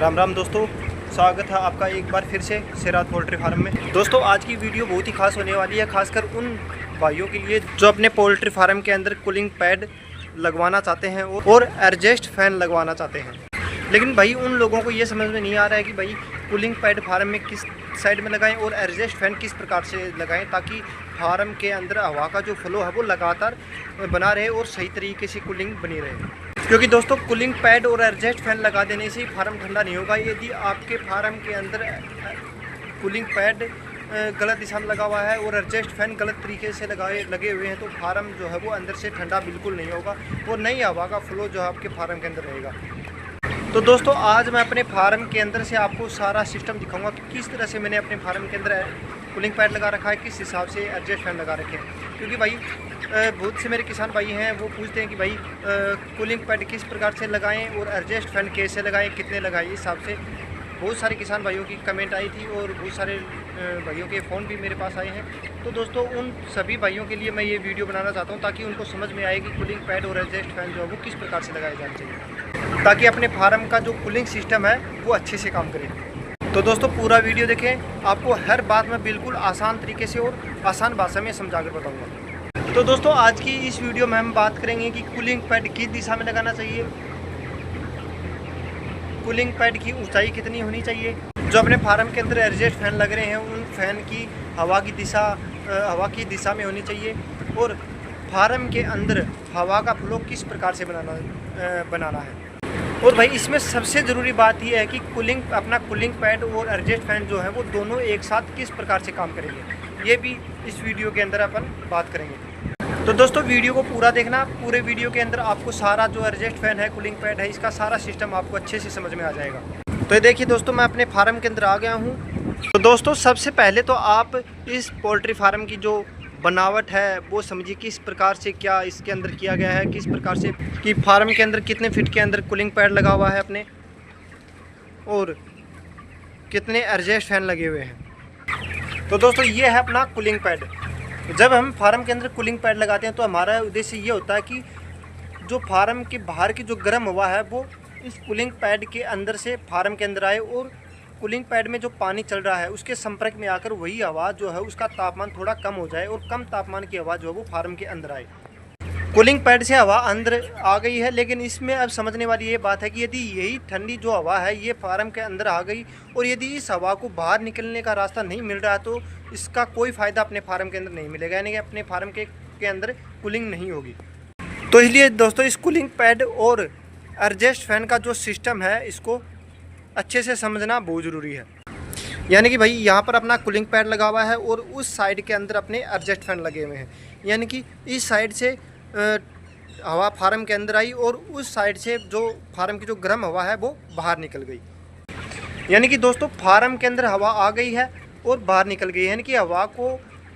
राम राम दोस्तों, स्वागत है आपका एक बार फिर से सिराज पोल्ट्री फार्म में। दोस्तों आज की वीडियो बहुत ही खास होने वाली है, खासकर उन भाइयों के लिए जो अपने पोल्ट्री फार्म के अंदर कूलिंग पैड लगवाना चाहते हैं और एडजस्ट फैन लगवाना चाहते हैं। लेकिन भाई उन लोगों को ये समझ में नहीं आ रहा है कि भाई कूलिंग पैड फार्म में किस साइड में लगाएं और एडजस्ट फैन किस प्रकार से लगाएं ताकि फार्म के अंदर हवा का जो फ्लो है वो लगातार बना रहे और सही तरीके से कूलिंग बनी रहे। क्योंकि दोस्तों कूलिंग पैड और एडजस्ट फैन लगा देने से फार्म ठंडा नहीं होगा। यदि आपके फार्म के अंदर कूलिंग पैड गलत दिशा में लगा हुआ है और एडजस्ट फैन गलत तरीके से लगे हुए हैं तो फार्म जो है वो अंदर से ठंडा बिल्कुल नहीं होगा और नई हवा का फ्लो जो है आपके फार्म के अंदर रहेगा। तो दोस्तों आज मैं अपने फार्म के अंदर से आपको सारा सिस्टम दिखाऊंगा कि किस तरह से मैंने अपने फार्म के अंदर कूलिंग पैड लगा रखा है, किस हिसाब से एडजस्ट फैन लगा रखे हैं। क्योंकि भाई बहुत से मेरे किसान भाई हैं वो पूछते हैं कि भाई कूलिंग पैड किस प्रकार से लगाएं और एडजस्ट फैन कैसे लगाएं, कितने लगाएं। इस हिसाब से बहुत सारे किसान भाइयों की कमेंट आई थी और बहुत सारे भाइयों के फ़ोन भी मेरे पास आए हैं। तो दोस्तों उन सभी भाइयों के लिए मैं ये वीडियो बनाना चाहता हूँ ताकि उनको समझ में आए कि कूलिंग पैड और एडजस्ट फैन जो है वो किस प्रकार से लगाए जाने चाहिए ताकि अपने फार्म का जो कूलिंग सिस्टम है वो अच्छे से काम करे। तो दोस्तों पूरा वीडियो देखें, आपको हर बात मैं बिल्कुल आसान तरीके से और आसान भाषा में समझा कर बताऊँगा। तो दोस्तों आज की इस वीडियो में हम बात करेंगे कि कूलिंग पैड किस दिशा में लगाना चाहिए, कूलिंग पैड की ऊंचाई कितनी होनी चाहिए, जो अपने फार्म के अंदर एडजस्ट फैन लग रहे हैं उन फैन की हवा की दिशा में होनी चाहिए और फार्म के अंदर हवा का फ्लो किस प्रकार से बनाना है। और भाई इसमें सबसे ज़रूरी बात यह है कि अपना कूलिंग पैड और एडजस्ट फैन जो है वो दोनों एक साथ किस प्रकार से काम करेंगे, ये भी इस वीडियो के अंदर अपन बात करेंगे। तो दोस्तों वीडियो को पूरा देखना, पूरे वीडियो के अंदर आपको सारा जो एडजस्ट फैन है, कूलिंग पैड है, इसका सारा सिस्टम आपको अच्छे से समझ में आ जाएगा। तो ये देखिए दोस्तों मैं अपने फार्म के अंदर आ गया हूँ। तो दोस्तों सबसे पहले तो आप इस पोल्ट्री फार्म की जो बनावट है वो समझिए किस प्रकार से क्या इसके अंदर किया गया है, किस प्रकार से कि फार्म के अंदर कितने फीट के अंदर कूलिंग पैड लगा हुआ है अपने और कितने एडजस्ट फैन लगे हुए हैं। तो दोस्तों ये है अपना कूलिंग पैड। जब हम फार्म के अंदर कूलिंग पैड लगाते हैं तो हमारा उद्देश्य ये होता है कि जो फार्म के बाहर की जो गर्म हवा है वो इस कूलिंग पैड के अंदर से फार्म के अंदर आए और कूलिंग पैड में जो पानी चल रहा है उसके संपर्क में आकर वही हवा जो है उसका तापमान थोड़ा कम हो जाए और कम तापमान की हवा जो है वो फार्म के अंदर आए। कूलिंग पैड से हवा अंदर आ गई है, लेकिन इसमें अब समझने वाली ये बात है कि यदि यही ठंडी जो हवा है ये फार्म के अंदर आ गई और यदि इस हवा को बाहर निकलने का रास्ता नहीं मिल रहा है तो इसका कोई फ़ायदा अपने फार्म के अंदर नहीं मिलेगा, यानी कि अपने फार्म के अंदर कूलिंग नहीं होगी। तो इसलिए दोस्तों इस कूलिंग पैड और एडजस्ट फैन का जो सिस्टम है इसको अच्छे से समझना बहुत ज़रूरी है। यानी कि भाई यहाँ पर अपना कूलिंग पैड लगा हुआ है और उस साइड के अंदर अपने एडजस्ट फैन लगे हुए हैं, यानी कि इस साइड से हवा फार्म के अंदर आई और उस साइड से जो फार्म की जो गर्म हवा है वो बाहर निकल गई। यानी कि दोस्तों फार्म के अंदर हवा आ गई है और बाहर निकल गई, यानी कि हवा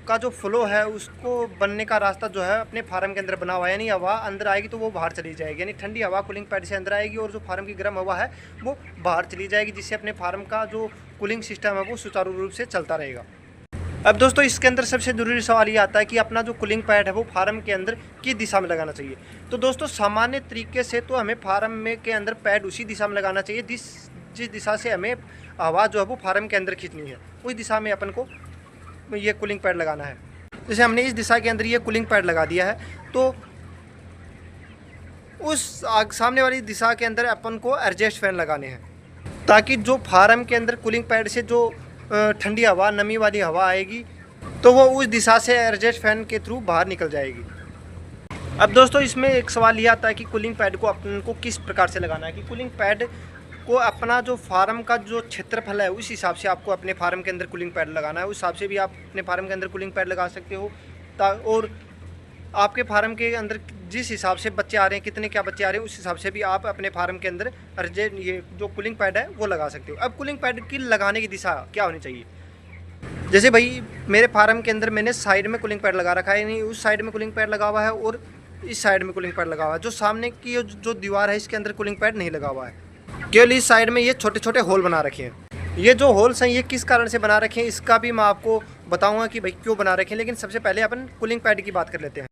का जो फ्लो है उसको बनने का रास्ता जो है अपने फार्म के अंदर बना हुआ है। यानी हवा अंदर आएगी तो वो बाहर चली जाएगी, यानी ठंडी हवा कूलिंग पैड से अंदर आएगी और जो फार्म की गर्म हवा है वो बाहर चली जाएगी, जिससे अपने फार्म का जो कूलिंग सिस्टम है वो सुचारू रूप से चलता रहेगा। अब दोस्तों इसके अंदर सबसे ज़रूरी सवाल ये आता है कि अपना जो कूलिंग पैड है वो फार्म के अंदर किस दिशा में लगाना चाहिए। तो दोस्तों सामान्य तरीके से तो हमें फार्म में के अंदर पैड उसी दिशा में लगाना चाहिए जिस दिशा से हमें हवा जो है वो फार्म के अंदर खींचनी है, उस दिशा में अपन को ये कूलिंग पैड लगाना है। जैसे हमने इस दिशा के अंदर ये कूलिंग पैड लगा दिया है तो उस सामने वाली दिशा के अंदर अपन को एडजस्ट फैन लगाने हैं ताकि जो फार्म के अंदर कूलिंग पैड से जो ठंडी हवा, नमी वाली हवा आएगी तो वो उस दिशा से एडजस्ट फैन के थ्रू बाहर निकल जाएगी। अब दोस्तों इसमें एक सवाल ये आता है कि कूलिंग पैड को अपन को किस प्रकार से लगाना है, कि कूलिंग पैड को अपना जो फार्म का जो क्षेत्रफल है उस हिसाब से आपको अपने फार्म के अंदर कूलिंग पैड लगाना है, उस हिसाब से भी आप अपने फार्म के अंदर कूलिंग पैड लगा सकते हो। और आपके फार्म के अंदर जिस हिसाब से बच्चे आ रहे हैं, कितने क्या बच्चे आ रहे हैं, उस हिसाब से भी आप अपने फार्म के अंदर ये जो कूलिंग पैड है वो लगा सकते हो। अब कूलिंग पैड की लगाने की दिशा क्या होनी चाहिए, जैसे भाई मेरे फार्म के अंदर मैंने साइड में कूलिंग पैड लगा रखा है, यानी उस साइड में कूलिंग पैड लगा हुआ है और इस साइड में कूलिंग पैड लगा हुआ है। जो सामने की जो दीवार है इसके अंदर कूलिंग पैड नहीं लगा हुआ है, केवल इस साइड में ये छोटे छोटे होल बना रखे हैं। ये जो होल्स हैं ये किस कारण से बना रखे हैं इसका भी मैं आपको बताऊंगा कि भाई क्यों बना रखे हैं, लेकिन सबसे पहले अपन कूलिंग पैड की बात कर लेते हैं।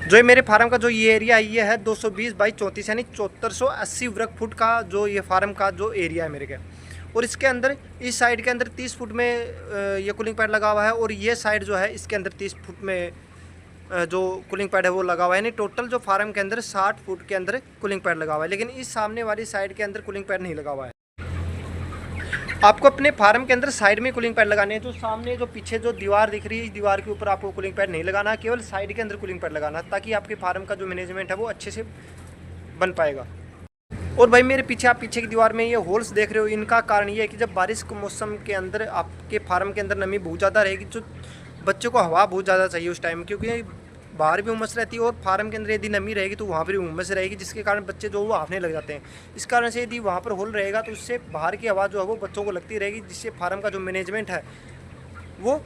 जो ये मेरे फार्म का जो ये एरिया है ये है 220 बाई 34 यानी 7480 वर्ग फुट का जो ये फार्म का जो एरिया है मेरे के। और इसके अंदर इस साइड के अंदर 30 फुट में ये कूलिंग पैड लगा हुआ है और ये साइड जो है इसके अंदर 30 फुट में जो कूलिंग पैड है वो लगा हुआ है। यानी टोटल जो फार्म के अंदर 60 फुट के अंदर कूलिंग पैड लगा हुआ है, लेकिन इस सामने वाली साइड के अंदर कूलिंग पैड नहीं लगा हुआ है। आपको अपने फार्म के अंदर साइड में कूलिंग पैड लगाने हैं। जो सामने जो पीछे जो दीवार दिख रही है इस दीवार के ऊपर आपको कूलिंग पैड नहीं लगाना, केवल साइड के अंदर कूलिंग पैड लगाना, ताकि आपके फार्म का जो मैनेजमेंट है वो अच्छे से बन पाएगा। और भाई मेरे पीछे आप पीछे की दीवार में ये होल्स देख रहे हो, इनका कारण ये है कि जब बारिश के मौसम के अंदर आपके फार्म के अंदर नमी बहुत ज़्यादा रहेगी, जो बच्चों को हवा बहुत ज़्यादा चाहिए उस टाइम, क्योंकि बाहर भी उमस रहती है और फार्म के अंदर यदि नमी रहेगी तो वहाँ पर भी उमस रहेगी, जिसके कारण बच्चे जो वो हाफने लग जाते हैं। इस कारण से यदि वहाँ पर होल रहेगा तो उससे बाहर की हवा जो है वो बच्चों को लगती रहेगी, जिससे फार्म का जो मैनेजमेंट है वो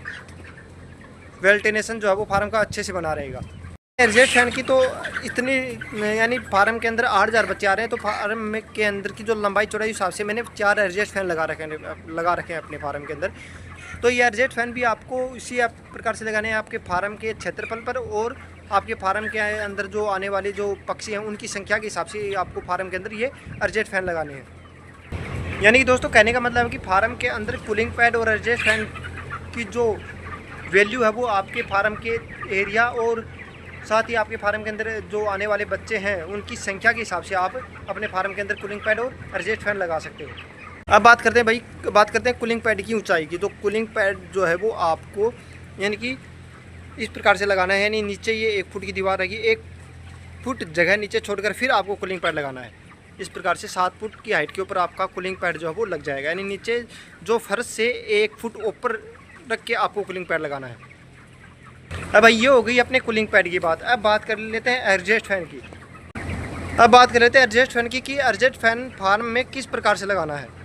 वेल्टिनेशन जो है वो फार्म का अच्छे से बना रहेगा। एग्जॉस्ट फैन की तो इतनी यानी फार्म के अंदर 8000 बच्चे आ रहे हैं, तो फार्म में के अंदर की जो लंबाई चौड़ाई हिसाब से मैंने 4 एग्जॉस्ट फैन लगा रखे हैं अपने फार्म के अंदर। तो ये एग्जॉस्ट फैन भी आपको इसी प्रकार से लगाने हैं आपके फार्म के क्षेत्रफल पर और आपके फार्म के अंदर जो आने वाले जो पक्षी हैं उनकी संख्या के हिसाब से आपको फार्म के अंदर ये एग्जॉस्ट फैन लगाने हैं। यानी कि दोस्तों कहने का मतलब है कि फार्म के अंदर कूलिंग पैड और एग्जॉस्ट फैन की जो वैल्यू है वो आपके फार्म के एरिया और साथ ही आपके फार्म के अंदर जो आने वाले बच्चे हैं उनकी संख्या के हिसाब से आप अपने फार्म के अंदर कूलिंग पैड और एग्जॉस्ट फैन लगा सकते हो। अब बात करते हैं कूलिंग पैड की ऊंचाई की। तो कूलिंग पैड जो है वो आपको यानी कि इस प्रकार से लगाना है, यानी नीचे ये 1 फुट की दीवार रहेगी, 1 फुट जगह नीचे छोड़कर फिर आपको कूलिंग पैड लगाना है। इस प्रकार से 7 फुट की हाइट के ऊपर आपका कूलिंग पैड जो है वो लग जाएगा, यानी नीचे जो फर्श से 1 फुट ऊपर रख के आपको कूलिंग पैड लगाना है। अब भाई ये हो गई अपने कूलिंग पैड की बात। अब बात कर लेते हैं एग्जॉस्ट फैन की। एग्जॉस्ट फैन की कि एग्जॉस्ट फैन फार्म में किस प्रकार से लगाना है।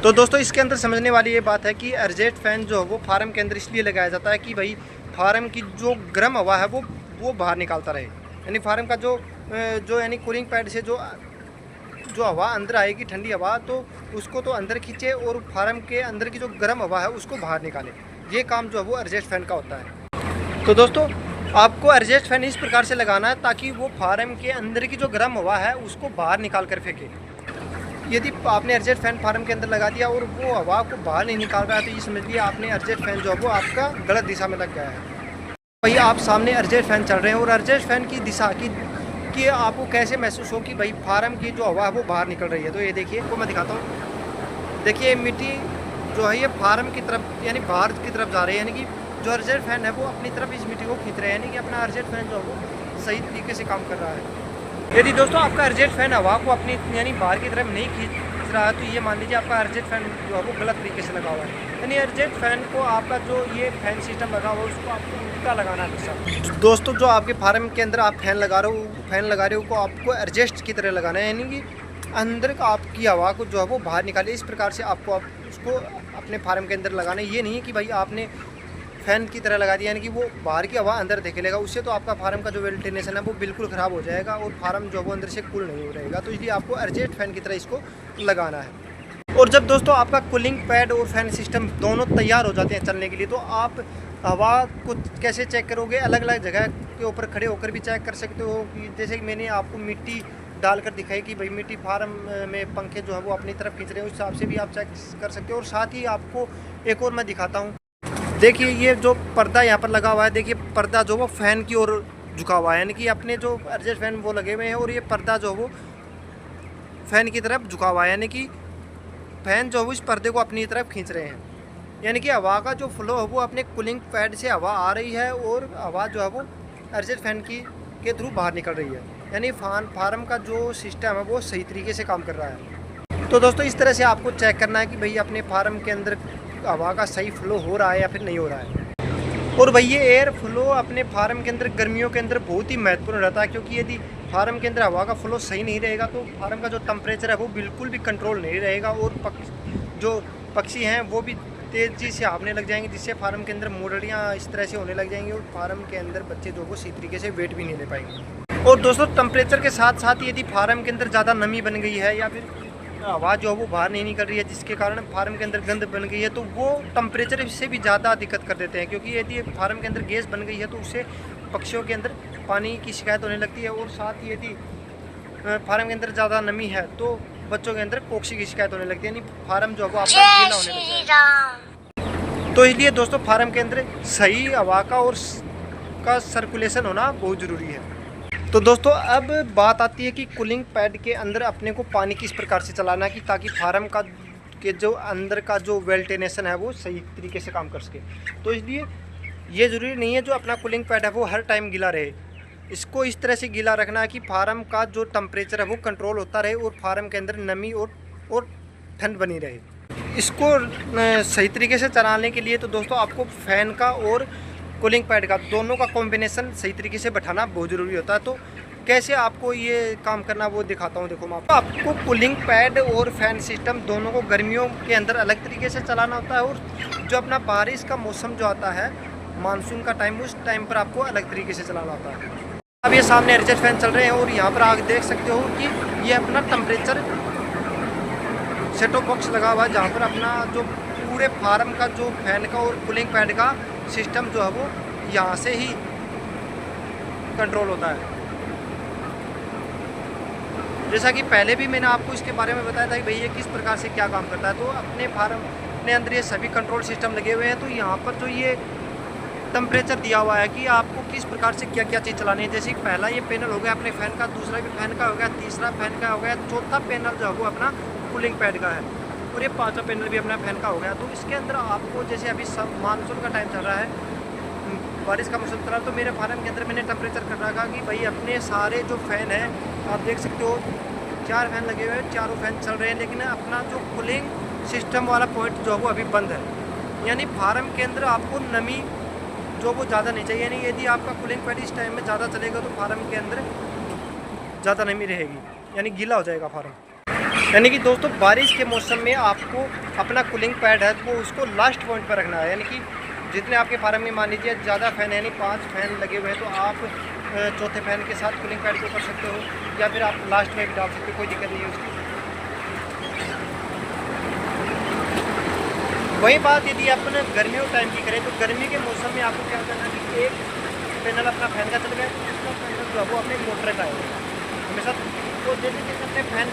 तो दोस्तों इसके अंदर समझने वाली ये बात है कि एग्जॉस्ट फैन जो है वो फार्म के अंदर इसलिए लगाया जाता है कि भाई फार्म की जो गर्म हवा है वो बाहर निकालता रहे, यानी फार्म का जो यानी कूलिंग पैड से जो हवा अंदर आएगी ठंडी हवा, तो उसको तो अंदर खींचे और फार्म के अंदर की जो गर्म हवा है उसको बाहर निकाले। ये काम जो है वो एग्जॉस्ट फैन का होता है। तो दोस्तों आपको एग्जॉस्ट फैन इस प्रकार से लगाना है ताकि वो फार्म के अंदर की जो गर्म हवा है उसको बाहर निकाल कर फेंके। यदि आपने एग्जॉस्ट फैन फार्म के अंदर लगा दिया और वो हवा को बाहर नहीं निकाल रहा है तो ये समझ लिया आपने एग्जॉस्ट फैन जो है वो आपका गलत दिशा में लग गया है। भाई आप सामने एग्जॉस्ट फैन चल रहे हैं और एग्जॉस्ट फैन की दिशा कि आपको कैसे महसूस हो कि भाई फार्म की जो हवा है वो बाहर निकल रही है। तो ये देखिए, वो मैं दिखाता हूँ। देखिए मिट्टी जो है ये फार्म की तरफ यानी बाहर की तरफ जा रही है, यानी कि जो एग्जॉस्ट फैन है वो अपनी तरफ इस मिट्टी को खींच रहे हैं, यानी कि अपना एग्जॉस्ट फैन जो है वो सही तरीके से काम कर रहा है। यदि दोस्तों आपका एग्जॉस्ट फैन हवा को अपनी यानी बाहर की तरफ नहीं खींच रहा है तो ये मान लीजिए आपका एग्जॉस्ट फैन जो है वो गलत तरीके से लगा हुआ है। यानी एग्जॉस्ट फैन को आपका जो ये फैन सिस्टम लगा हुआ है उसको आपको उल्टा लगाना है। दोस्तों जो आपके फार्म के अंदर आप फैन लगा रहे हो को आपको एग्जॉस्ट की तरह लगाना है, यानी कि अंदर का आपकी हवा को जो है वो बाहर निकाले। इस प्रकार से आपको उसको अपने फार्म के अंदर लगाना है। ये नहीं है कि भाई आपने फैन की तरह लगा दिया यानी कि वो बाहर की हवा अंदर धकेलेगा, उससे तो आपका फार्म का जो वेंटिलेशन है वो बिल्कुल ख़राब हो जाएगा और फार्म जो है वो अंदर से कूल नहीं हो रहेगा। तो इसलिए आपको एग्जॉस्ट फैन की तरह इसको लगाना है। और जब दोस्तों आपका कूलिंग पैड और फैन सिस्टम दोनों तैयार हो जाते हैं चलने के लिए, तो आप हवा को कैसे चेक करोगे? अलग अलग जगह के ऊपर खड़े होकर भी चेक कर सकते हो। जैसे कि मैंने आपको मिट्टी डालकर दिखाई कि भाई मिट्टी फार्म में पंखे जो है वो अपनी तरफ खींच रहे हैं, उस हिसाब से भी आप चेक कर सकते हो। और साथ ही आपको एक और मैं दिखाता हूँ। देखिए ये जो पर्दा यहाँ पर लगा हुआ है, देखिए पर्दा जो वो फ़ैन की ओर झुका हुआ है, यानी कि अपने जो एग्जॉस्ट फैन वो लगे हुए हैं और ये पर्दा जो वो फ़ैन की तरफ झुका हुआ है, यानी कि फ़ैन जो है इस पर्दे को अपनी तरफ खींच रहे हैं। यानी कि हवा का जो फ्लो है वो अपने कूलिंग पैड से हवा आ रही है और हवा जो है वो एग्जॉस्ट फैन के थ्रू बाहर निकल रही है, यानी फार्म का जो सिस्टम है वो सही तरीके से काम कर रहा है। तो दोस्तों इस तरह से आपको चेक करना है कि भाई अपने फार्म के अंदर हवा का सही फ्लो हो रहा है या फिर नहीं हो रहा है। और भाई ये एयर फ्लो अपने फार्म के अंदर गर्मियों के अंदर बहुत ही महत्वपूर्ण रहता है, क्योंकि यदि फार्म के अंदर हवा का फ्लो सही नहीं रहेगा तो फार्म का जो टेम्परेचर है वो बिल्कुल भी कंट्रोल नहीं रहेगा और जो पक्षी हैं वो भी तेज़ी से हाँफने लग जाएंगे, जिससे फार्म के अंदर मुरड़ियाँ इस तरह से होने लग जाएंगी और फार्म के अंदर बच्चे जो वो सही तरीके से वेट भी नहीं ले पाएंगे। और दोस्तों टेम्परेचर के साथ साथ यदि फार्म के अंदर ज़्यादा नमी बन गई है या फिर हवा जो है वो बाहर नहीं निकल रही है, जिसके कारण फार्म के अंदर गंद बन गई है, तो वो टेम्परेचर से भी ज़्यादा दिक्कत कर देते हैं। क्योंकि यदि फार्म के अंदर गैस बन गई है तो उससे पक्षियों के अंदर पानी की शिकायत होने लगती है। और साथ ही यदि फार्म के अंदर ज़्यादा नमी है तो बच्चों के अंदर कोक्सी की शिकायत होने लगती है, यानी फार्म जो है वो आपका गीला होने लगता है। तो इसलिए दोस्तों फार्म के अंदर सही हवा का और का सर्कुलेशन होना बहुत ज़रूरी है। तो दोस्तों अब बात आती है कि कूलिंग पैड के अंदर अपने को पानी किस प्रकार से चलाना है कि ताकि फार्म का के जो अंदर का जो वेंटिलेशन है वो सही तरीके से काम कर सके। तो इसलिए ये ज़रूरी नहीं है जो अपना कूलिंग पैड है वो हर टाइम गीला रहे। इसको इस तरह से गीला रखना है कि फार्म का जो टेम्परेचर है वो कंट्रोल होता रहे और फार्म के अंदर नमी और ठंड बनी रहे। इसको सही तरीके से चलाने के लिए तो दोस्तों आपको फ़ैन का और कूलिंग पैड का दोनों का कॉम्बिनेशन सही तरीके से बैठाना बहुत ज़रूरी होता है। तो कैसे आपको ये काम करना वो दिखाता हूँ। देखो मैं आपको कूलिंग पैड और फैन सिस्टम दोनों को गर्मियों के अंदर अलग तरीके से चलाना होता है और जो अपना बारिश का मौसम जो आता है मानसून का टाइम, उस टाइम पर आपको अलग तरीके से चलाना होता है। अब ये सामने एडजस्ट फैन चल रहे हैं और यहाँ पर आप देख सकते हो कि ये अपना टेम्परेचर सेट टॉप बॉक्स लगा हुआ है जहाँ पर अपना जो पूरे फार्म का जो फैन का और कूलिंग पैड का सिस्टम जो है वो यहाँ से ही कंट्रोल होता है। जैसा कि पहले भी मैंने आपको इसके बारे में बताया था कि भाई ये किस प्रकार से क्या काम करता है। तो अपने फार्म के अंदर ये सभी कंट्रोल सिस्टम लगे हुए हैं। तो यहाँ पर जो ये टेम्परेचर दिया हुआ है कि आपको किस प्रकार से क्या क्या चीज़ चलानी है। जैसे कि पहला ये पैनल हो गया अपने फ़ैन का, दूसरा भी फ़ैन का हो गया, तीसरा फ़ैन का हो गया, चौथा पैनल जो है वो अपना कूलिंग पैड का है और ये पाँचवा पैनल भी अपना फ़ैन का हो गया। तो इसके अंदर आपको जैसे अभी सब मानसून का टाइम चल रहा है, बारिश का मौसम चल रहा है, तो मेरे फार्म के अंदर मैंने टेम्परेचर कर रखा कि भाई अपने सारे जो फ़ैन हैं आप देख सकते हो 4 फ़ैन लगे हुए हैं, चारों फ़ैन चल रहे हैं, लेकिन अपना जो कूलिंग सिस्टम वाला पॉइंट जो है वो अभी बंद है। यानी फार्म के अंदर आपको नमी जो वो ज़्यादा नहीं चाहिए। यानी यदि आपका कूलिंग पैड इस टाइम में ज़्यादा चलेगा तो फार्म के अंदर ज़्यादा नमी रहेगी, यानी गीला हो जाएगा फार्म। यानी कि दोस्तों बारिश के मौसम में आपको अपना कूलिंग पैड है वो उसको लास्ट पॉइंट पर रखना है। यानी कि जितने आपके फार्म में मान लीजिए ज़्यादा फ़ैन है, यानी 5 फ़ैन लगे हुए हैं, तो आप चौथे फ़ैन के साथ कूलिंग पैड को कर सकते हो या फिर आप लास्ट में भी डाल सकते हो, कोई दिक्कत नहीं है उसकी। वही बात यदि अपन गर्मियों टाइम की करें तो गर्मी के मौसम में आपको क्या करना है कि एक पैनल अपना फ़ैन का चल गया, दूसरा पैनल जो है वो अपने मोटर का है हमेशा। तो जैसे जैसे अपने फ़ैन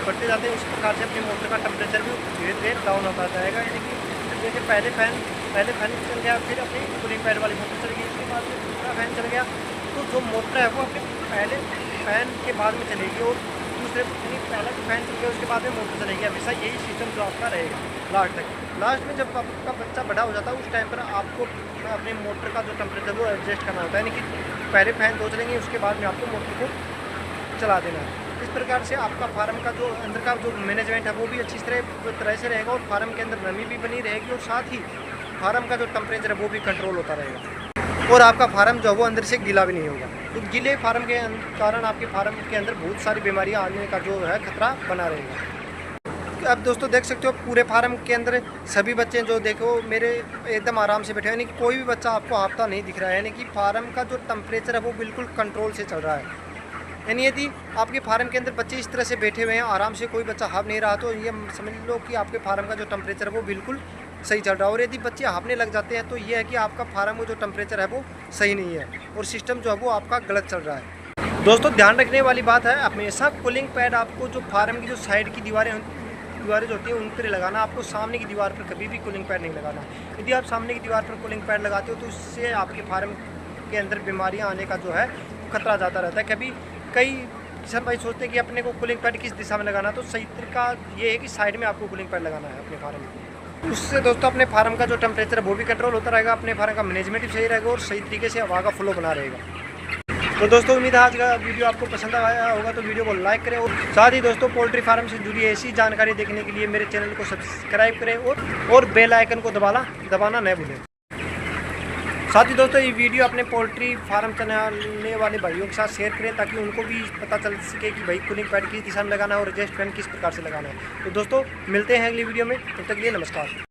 बढ़ते जाते हैं उस प्रकार से अपने मोटर का टेम्परेचर भी धीरे धीरे डाउन होता जाएगा। यानी कि जैसे पहले फ़ैन चल गया, फिर अपनी कूलिंग पैड वाली मोटर चल गई, उसके बाद में दूसरा फ़ैन चल गया, तो जो मोटर है वो अपने पहले फ़ैन के बाद में चलेगी और दूसरे यानी पहला फ़ैन चल गया उसके बाद में मोटर चलेगी। हमेशा यही सिस्टम जो आपका रहेगा लास्ट तक। लास्ट में जब आपका बच्चा बड़ा हो जाता है उस टाइम पर आपको अपने मोटर का जो टेम्परेचर वो एडजस्ट करना होता है। यानी कि पहले फ़ैन 2 चलेंगे उसके बाद में आपको मोटर को चला देना है। इस प्रकार से आपका फार्म का जो अंदर का जो मैनेजमेंट है वो भी अच्छी तरह से रहेगा और फार्म के अंदर नमी भी बनी रहेगी और साथ ही फार्म का जो टेम्परेचर है वो भी कंट्रोल होता रहेगा और आपका फार्म जो है वो अंदर से गीला भी नहीं होगा। तो गीले फार्म के कारण आपके फार्म के अंदर बहुत सारी बीमारियां आने का जो है खतरा बना रहेगा। अब दोस्तों देख सकते हो पूरे फार्म के अंदर सभी बच्चे जो देखो मेरे एकदम आराम से बैठे हैं, यानी कि कोई भी बच्चा आपको हाफता नहीं दिख रहा है। यानी कि फार्म का जो टेम्परेचर है वो बिल्कुल कंट्रोल से चल रहा है। यानी यदि आपके फार्म के अंदर बच्चे इस तरह से बैठे हुए हैं आराम से, कोई बच्चा हाफ नहीं रहा, तो ये समझ लो कि आपके फार्म का जो टेम्परेचर है वो बिल्कुल सही चल रहा है। और यदि बच्चे हाफने लग जाते हैं तो ये है कि आपका फार्म का जो टेम्परेचर है वो सही नहीं है और सिस्टम जो है वो आपका गलत चल रहा है। दोस्तों ध्यान रखने वाली बात है, हमेशा कूलिंग पैड आपको जो फार्म की जो साइड की दीवारें जो होती हैं उन पर लगाना, आपको सामने की दीवार पर कभी भी कूलिंग पैड नहीं लगाना। यदि आप सामने की दीवार पर कूलिंग पैड लगाते हो तो उससे आपके फार्म के अंदर बीमारियाँ आने का जो है खतरा ज़्यादा रहता है। कभी कई किसान भाई सोचते हैं कि अपने को कूलिंग पैड किस दिशा में लगाना, तो सही तरीका ये है कि साइड में आपको कूलिंग पैड लगाना है अपने फार्म में। उससे दोस्तों अपने फार्म का जो टेम्परेचर है वो भी कंट्रोल होता रहेगा, अपने फार्म का मैनेजमेंट भी सही रहेगा और सही तरीके से हवा का फ्लो बना रहेगा। तो दोस्तों उम्मीद है आज का वीडियो आपको पसंद आया होगा, तो वीडियो को लाइक करें और साथ ही दोस्तों पोल्ट्री फार्म से जुड़ी ऐसी जानकारी देखने के लिए मेरे चैनल को सब्सक्राइब करें और बेल आइकन को दबाना न भूलें। साथ ही दोस्तों ये वीडियो अपने पोल्ट्री फार्म चलाने वाले भाइयों के साथ शेयर करें ताकि उनको भी पता चल सके कि भाई कूलिंग पैड किस दिशा में लगाना है और एडजस्ट फैन किस प्रकार से लगाना है। तो दोस्तों मिलते हैं अगली वीडियो में, तब तक के लिए नमस्कार।